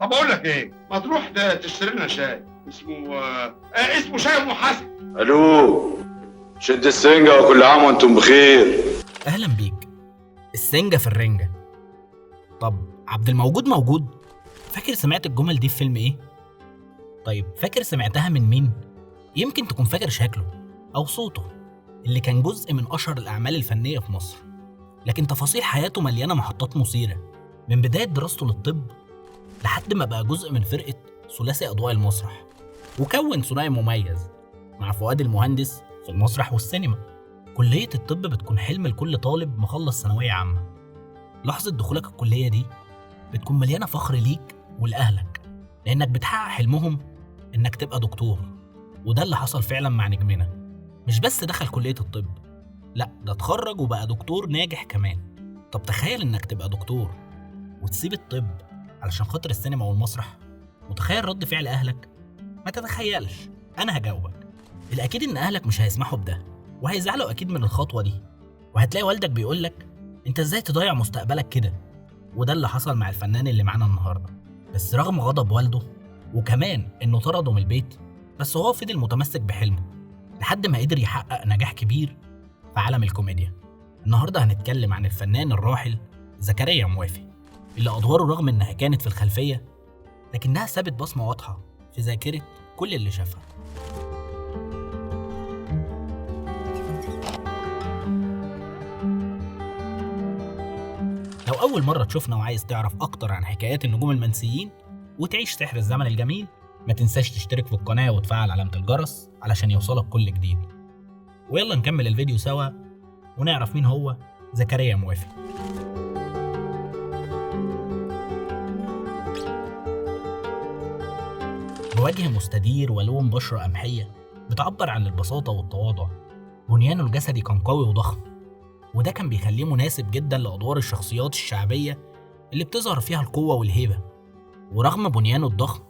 طب اقول لك ايه، ما تروح تشتري لنا شاي اسمه شاي ام حسن. الو، شد السنجة وكل عام وانتم بخير. اهلا بيك. السنجة في الرنجة. طب عبد الموجود موجود؟ فاكر سمعت الجمل دي في فيلم ايه؟ طيب فاكر سمعتها من مين؟ يمكن تكون فاكر شكله او صوته اللي كان جزء من اشهر الاعمال الفنية في مصر، لكن تفاصيل حياته مليانة محطات مثيرة، من بداية دراسته للطب لحد ما بقى جزء من فرقة ثلاثي اضواء المسرح، وكون ثنائي مميز مع فؤاد المهندس في المسرح والسينما. كلية الطب بتكون حلم لكل طالب مخلص ثانوية عامة. لحظة دخولك الكلية دي بتكون مليانة فخر ليك ولأهلك، لأنك بتحقق حلمهم إنك تبقى دكتور. وده اللي حصل فعلا مع نجمنا. مش بس دخل كلية الطب، لأ ده اتخرج وبقى دكتور ناجح كمان. طب تخيل إنك تبقى دكتور وتسيب الطب علشان خاطر السينما والمسرح. متخيل رد فعل أهلك؟ ما تتخيلش، أنا هجاوبك. الأكيد إن أهلك مش هيسمحوا بده، وهيزعلوا أكيد من الخطوة دي، وهتلاقي والدك بيقولك أنت إزاي تضيع مستقبلك كده. وده اللي حصل مع الفنان اللي معانا النهاردة. بس رغم غضب والده وكمان إنه طرده من البيت، بس هو فضل متمسك بحلمه لحد ما قدر يحقق نجاح كبير في عالم الكوميديا. النهاردة هنتكلم عن الفنان الراحل زكريا موافي، اللي أدواره رغم إنها كانت في الخلفية لكنها سابت بصمة واضحة في ذاكرة كل اللي شافها. لو أول مرة تشوفنا وعايز تعرف أكتر عن حكايات النجوم المنسيين وتعيش سحر الزمن الجميل، ما تنساش تشترك في القناة وتفعل علامة الجرس علشان يوصلك كل جديد. ويلا نكمل الفيديو سوا ونعرف مين هو زكريا موافي. بوجه مستدير ولون بشرة قمحية بتعبر عن البساطة والتواضع. بنيانه الجسدي كان قوي وضخم، وده كان بيخليه مناسب جدا لأدوار الشخصيات الشعبية اللي بتظهر فيها القوة والهيبة. ورغم بنيانه الضخم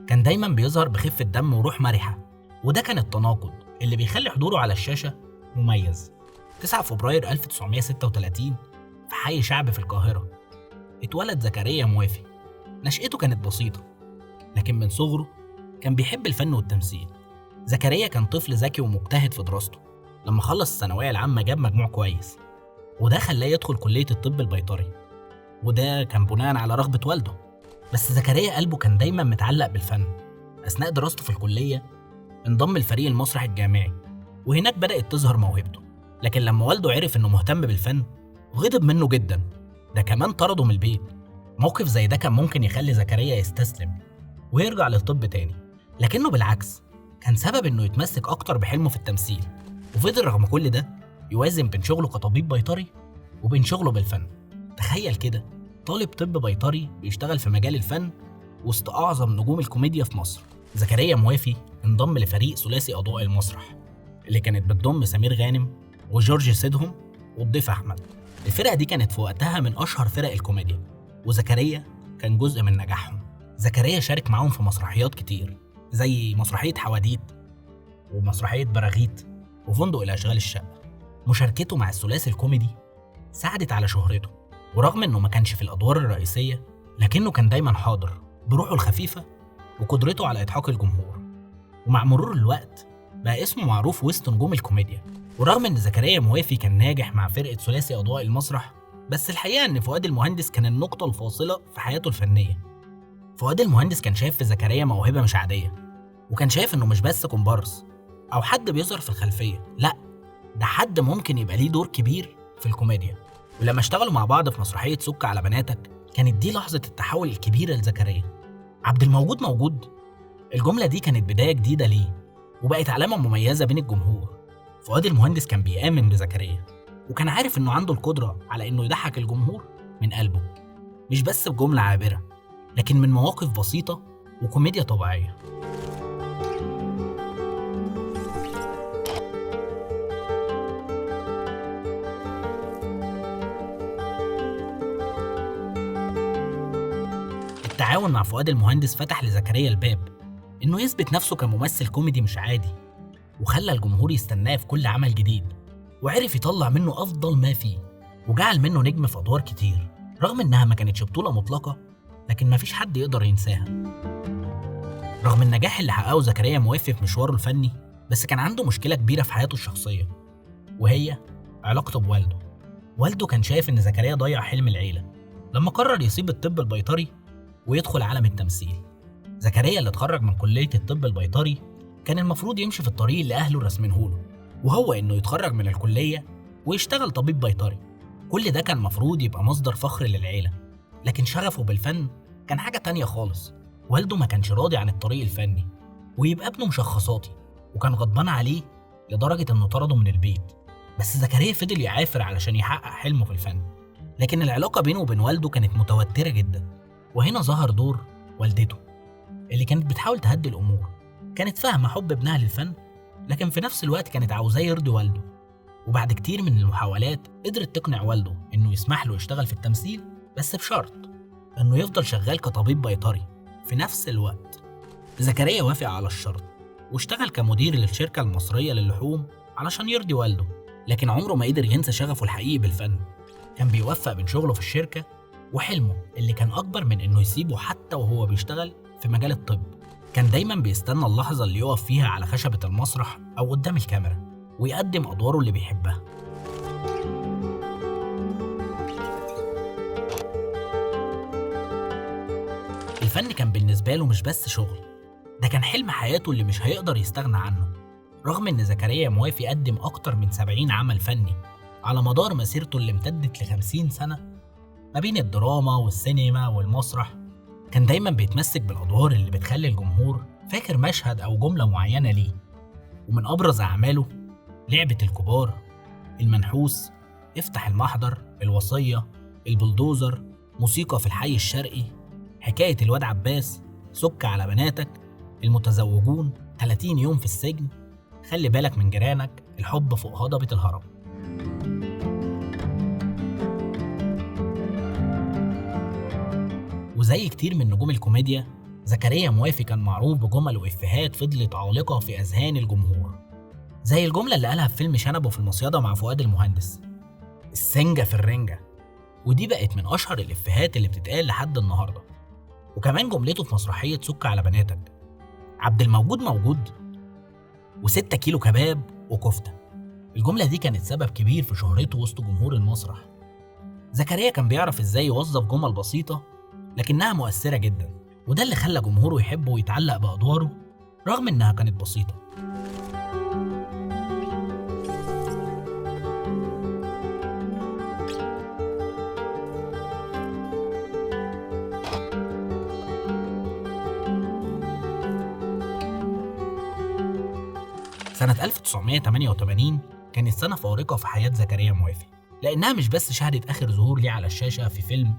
كان دايما بيظهر بخفة دم وروح مرحة، وده كان التناقض اللي بيخلي حضوره على الشاشة مميز. 9 فبراير 1936 في حي شعب في القاهرة اتولد زكريا موافي. نشأته كانت بسيطة، لكن من صغره كان بيحب الفن والتمثيل. زكريا كان طفل ذكي ومجتهد في دراسته. لما خلص الثانوية العامة جاب مجموع كويس، وده خلاه يدخل كلية الطب البيطري، وده كان بناء على رغبة والده. بس زكريا قلبه كان دايما متعلق بالفن. أثناء دراسته في الكلية انضم لفريق المسرح الجامعي، وهناك بدأت تظهر موهبته. لكن لما والده عرف إنه مهتم بالفن غضب منه جدا، ده كمان طرده من البيت. موقف زي ده كان ممكن يخلي زكريا يستسلم ويرجع للطب تاني، لكنه بالعكس كان سبب إنه يتمسك أكتر بحلمه في التمثيل. وفضل رغم كل ده يوازن بين شغله كطبيب بيطري وبين شغله بالفن. تخيل كده، طالب طب بيطري بيشتغل في مجال الفن وسط أعظم نجوم الكوميديا في مصر. زكريا موافي انضم لفريق ثلاثي أضواء المسرح اللي كانت بتضم سمير غانم وجورج سيدهم والضيف أحمد. الفرقة دي كانت في وقتها من أشهر فرق الكوميديا، وزكريا كان جزء من نجاحهم. زكريا شارك معاهم في مسرحيات كتير زي مسرحية حواديت ومسرحية براغيث وفندق الأشغال الشقة. مشاركته مع الثلاثي الكوميدي ساعدت على شهرته، ورغم إنه ما كانش في الأدوار الرئيسية لكنه كان دايما حاضر بروحه الخفيفة وقدرته على إضحاك الجمهور. ومع مرور الوقت بقى اسمه معروف وسط نجوم الكوميديا. ورغم إن زكريا موافي كان ناجح مع فرقة ثلاثي أضواء المسرح، بس الحقيقة إن فؤاد المهندس كان النقطة الفاصلة في حياته الفنية. فؤاد المهندس كان شايف في زكريا موهبة مش عادية، وكان شايف إنه مش بس كومبارس أو حد بيظهر في الخلفية، لأ ده حد ممكن يبقى ليه دور كبير في الكوميديا. ولما اشتغلوا مع بعض في مسرحية سك على بناتك كانت دي لحظة التحول الكبيرة لزكريا. عبد الموجود موجود، الجملة دي كانت بداية جديدة ليه وبقت علامة مميزة بين الجمهور. فؤاد المهندس كان بيآمن بزكريا، وكان عارف إنه عنده القدرة على إنه يضحك الجمهور من قلبه، مش بس بجملة عابرة لكن من مواقف بسيطة وكوميديا طبيعية. التعاون مع فؤاد المهندس فتح لزكريا الباب إنه يثبت نفسه كممثل كوميدي مش عادي، وخلى الجمهور يستناه في كل عمل جديد، وعرف يطلع منه أفضل ما فيه، وجعل منه نجم في أدوار كتير. رغم إنها ما كانتش بطولة مطلقة لكن مفيش حد يقدر ينساها. رغم النجاح اللي حققه زكريا موافي في مشواره الفني، بس كان عنده مشكلة كبيرة في حياته الشخصية، وهي علاقته بوالده. والده كان شايف إن زكريا ضيع حلم العيلة لما قرر يسيب الطب البيطري ويدخل عالم التمثيل. زكريا اللي اتخرج من كلية الطب البيطري كان المفروض يمشي في الطريق اللي أهله راسمينهوله، وهو إنه يتخرج من الكلية ويشتغل طبيب بيطري. كل ده كان مفروض يبقى مصدر فخر للعيلة، لكن شغفه بالفن كان حاجة تانية خالص. والده ما كانش راضي عن الطريق الفني ويبقى ابنه مشخصاتي، وكان غضبان عليه لدرجة إنه طرده من البيت. بس زكريا فضل يعافر علشان يحقق حلمه في الفن، لكن العلاقة بينه وبين والده كانت متوترة جدا. وهنا ظهر دور والدته اللي كانت بتحاول تهدي الأمور. كانت فاهمة حب ابنها للفن، لكن في نفس الوقت كانت عاوزاه يرضي والده. وبعد كتير من المحاولات قدرت تقنع والده إنه يسمح له يشتغل في التمثيل، بس بشرط إنه يفضل شغال كطبيب بيطري في نفس الوقت. زكريا وافق على الشرط واشتغل كمدير للشركة المصرية للحوم علشان يرضي والده، لكن عمره ما قدر ينسى شغفه الحقيقي بالفن. كان بيوفق بين شغله في الشركة وحلمه اللي كان أكبر من إنه يسيبه حتى وهو بيشتغل في مجال الطب. كان دايما بيستنى اللحظة اللي يقف فيها على خشبة المسرح أو قدام الكاميرا ويقدم أدواره اللي بيحبها. الفن كان بالنسبة له مش بس شغل، ده كان حلم حياته اللي مش هيقدر يستغنى عنه. رغم إن زكريا موافي قدم أكتر من 70 عمل فني على مدار مسيرته اللي امتدت ل50 سنة ما بين الدراما والسينما والمسرح، كان دايما بيتمسك بالأدوار اللي بتخلي الجمهور فاكر مشهد أو جملة معينة ليه. ومن أبرز أعماله لعبة الكبار، المنحوس، افتح المحضر، الوصية، البلدوزر، موسيقى في الحي الشرقي، حكاية الواد عباس، سك على بناتك، المتزوجون، 30 يوم في السجن، خلي بالك من جيرانك، الحب فوق هضبة الهرم. وزي كتير من نجوم الكوميديا، زكريا موافي كان معروف بجمل وإفيهات فضلت عالقة في أذهان الجمهور، زي الجملة اللي قالها في فيلم شنبه في المصيدة مع فؤاد المهندس، السنجة في الرنجة، ودي بقت من أشهر الإفيهات اللي بتتقال لحد النهاردة. وكمان جملته في مسرحية سك على بناتك، عبد الموجود موجود و6 كيلو كباب وكفتة. الجملة دي كانت سبب كبير في شهرته وسط جمهور المسرح. زكريا كان بيعرف ازاي يوظف جمل بسيطة لكنها مؤثرة جدا، وده اللي خلى جمهوره يحبه ويتعلق بأدواره رغم انها كانت بسيطة. سنة 1988 كانت سنة فارقة في حياة زكريا موافي، لأنها مش بس شهدت آخر ظهور ليه على الشاشة في فيلم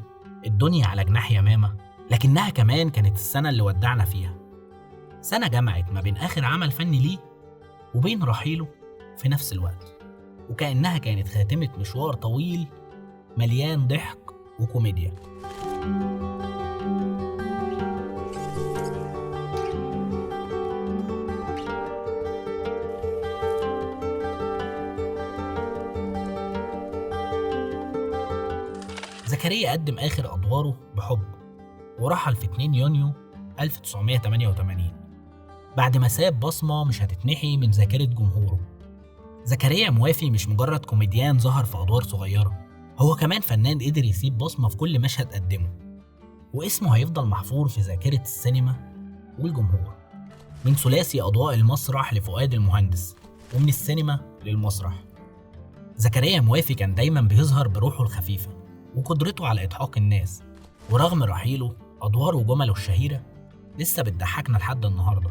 الدنيا على جناح يمامة، لكنها كمان كانت السنة اللي ودعنا فيها، سنة جمعت ما بين آخر عمل فني ليه وبين رحيله في نفس الوقت، وكأنها كانت خاتمة مشوار طويل مليان ضحك وكوميديا. زكريا قدم آخر أدواره بحب ورحل في 2 يونيو 1988 بعد ما ساب بصمة مش هتتمحي من ذاكرة جمهوره. زكريا موافي مش مجرد كوميديان ظهر في أدوار صغيرة، هو كمان فنان قدر يسيب بصمة في كل مشهد قدمه، واسمه هيفضل محفور في ذاكرة السينما والجمهور. من ثلاثي أضواء المسرح لفؤاد المهندس، ومن السينما للمسرح، زكريا موافي كان دايما بيظهر بروحه الخفيفة وقدرته على إضحاك الناس، ورغم رحيله أدواره وجمله الشهيرة لسه بتضحكنا لحد النهاردة.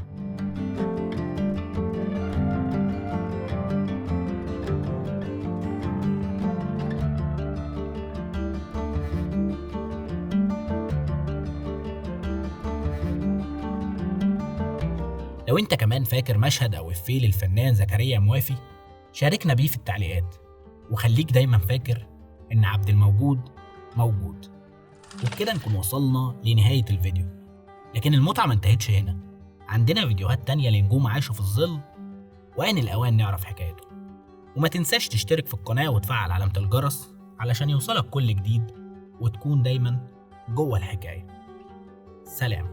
لو انت كمان فاكر مشهد أو إفيه للفنان زكريا موافي شاركنا بيه في التعليقات، وخليك دايما فاكر إن عبد الموجود موجود. وبكده نكون وصلنا لنهاية الفيديو، لكن المتعة ما انتهتش هنا، عندنا فيديوهات تانية لنجوم عاشوا في الظل وآن الأوان نعرف حكايته. وما تنساش تشترك في القناة وتفعل علامة الجرس علشان يوصلك كل جديد وتكون دايما جوه الحكاية. سلام.